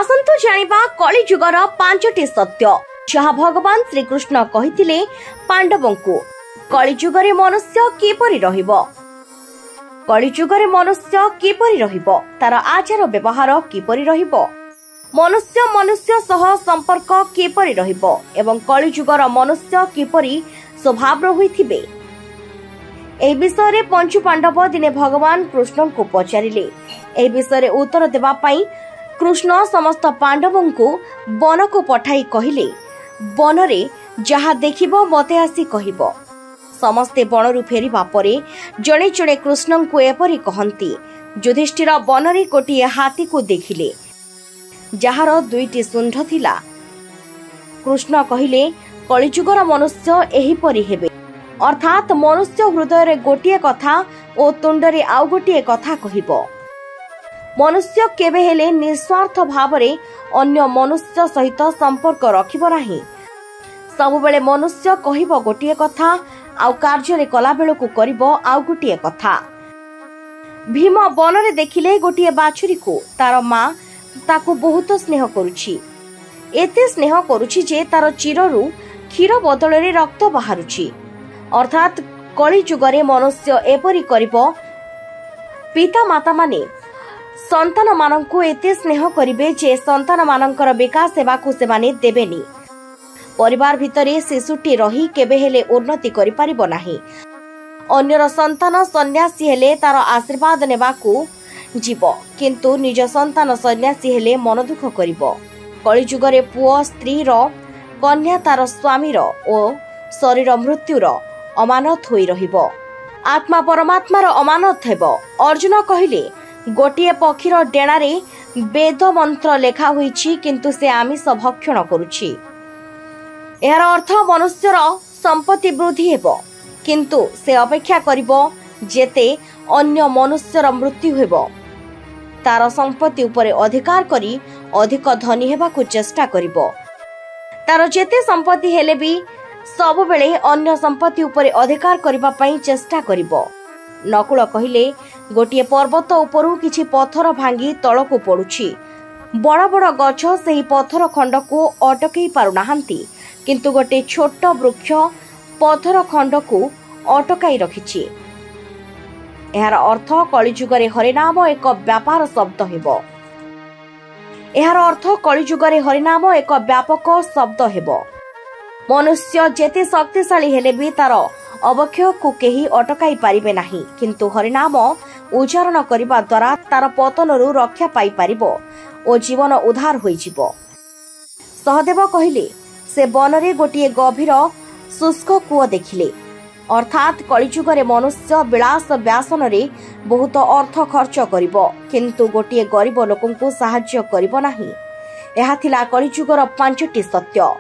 आसंतु जानिबा कली जुगर 5टी सत्य जहाँ भगवान श्रीकृष्ण कहिथिले पांडवंकु। कली जुगरे मनुष्य किपरि रहिबो, कली जुगरे मनुष्य किपरि रहिबो, तार आचार व्यवहार किपरि रहिबो, मनुष्य मनुष्य सह संपर्क किपरि रहिबो एवं कली जुगर मनुष्य किपरि स्वभाव होइथिबे। ए विषय पंचु पांडव दिने भगवान कृष्ण को पचारिले। ए विषय उत्तर देवा पाई कृष्ण समस्त पांडवों को वन को पठाई कहिले, बनरे जहा देखिबो मते आसी कहिबो। समस्ते बनरु फेरिबा परे जणे जणे कृष्ण को एपरि कहंती। युधिष्ठिर बनरे गोटिए हाथी को देखिले जहार 2टी सुंढ थिला। कृष्ण कहिले कलिजुगर मनुष्य एही परि हेबे, अर्थात मनुष्य हृदय रे गोटिए कथा और तुंडरे आउ गोटिए कथा कहिबो। मनुष्य केबे हेले निस्वार्थ भावरे अन्य मनुष्य सहित संपर्क रखिबो नाही। सब बेले मनुष्य कहिबो गोटिए कथा आउ कार्य रे कला बेल को करिबो आउ गोटिए कथा। भीम बनरे देखिले गोटिए बाछुरी को तार मां ताकू बहुत स्नेह करुछि। एते स्नेह करुछि जे तार चिररु क्षीर बदल रे रक्त बाहरुछि। अर्थात कली जुगरे मनुष्य एपरि करिबो। पिता माता माने संतान मानंकु एते स्नेह करिबे जे संतान मानंकर विकास सेवा को से माने देबेनी। परिवार भितरे शिशुटी रही केबे हेले उन्नति करि परिबो नाही। अन्यर संतान सन्यासी हेले तार आशीर्वाद नेबाकू जीव, किंतु निज संतान सन्यासी हेले मन दुख करिबो। कली जुगरे पुओ स्त्री रो, कन्या तार स्वामी रो ओ शरीर मृत्युर अमानत होई रहिबो। आत्मा परमात्मा रो अमानत हेबो। अर्जुन कहिले गोटिए पक्षीर डेणारे वेद मंत्र लेखा होईछि, किंतु से आमिष भक्षण करुछि। एहार अर्थ मनुष्यर संपत्ति वृद्धि हेबो, किंतु से अपेक्षा करिबो जेते अन्य मनुष्यर मृत्यु हेबो। तार संपत्ति उपरे अधिकार करी अधिक धनी हेबाकू चेष्टा करिबो। तार जेते संपत्ति हेले भी सब बेले अन्य संपत्ति उपरे अधिकार करिबा पई चेष्टा करिबो। नकुल कहिले गोटिए पर्वत उपरु किछि पत्थर भांगी तळकू पडुछि। बड़ बड़ गछ सेही पत्थर खंड को अटकई पारु नाहंती, किंतु गोटे छोट वृक्ष पत्थर खंड को अटकाई रखिछि। एहार अर्थ कलिजुगरे हरिनाम एक व्यापार शब्द हेबो। एहार अर्थ कलिजुगरे हरिनाम एक व्यापक शब्द हेबो। मनुष्य जेते शक्तिशाली हेले भी तार अवक्षय को केही अटकाई पारिबे नाही, किंतु हरिनाम उच्चारण करिबा द्वारा तार पतनरु रक्षा पाई पारिबो ओ जीवन उद्धार होई जिवो। सहदेव कहिले से बनरे गोटिए गभीर शुष्क कूଅ देखिले। अर्थात कलिजुगरे मनुष्य विलास व्यासन रे बहुत अर्थ खर्च करिबो, किंतु गोटिए गरीब लोकंकु सहाय्य करिबो नाही। एहा थिला कलिजुगर 5टी सत्य।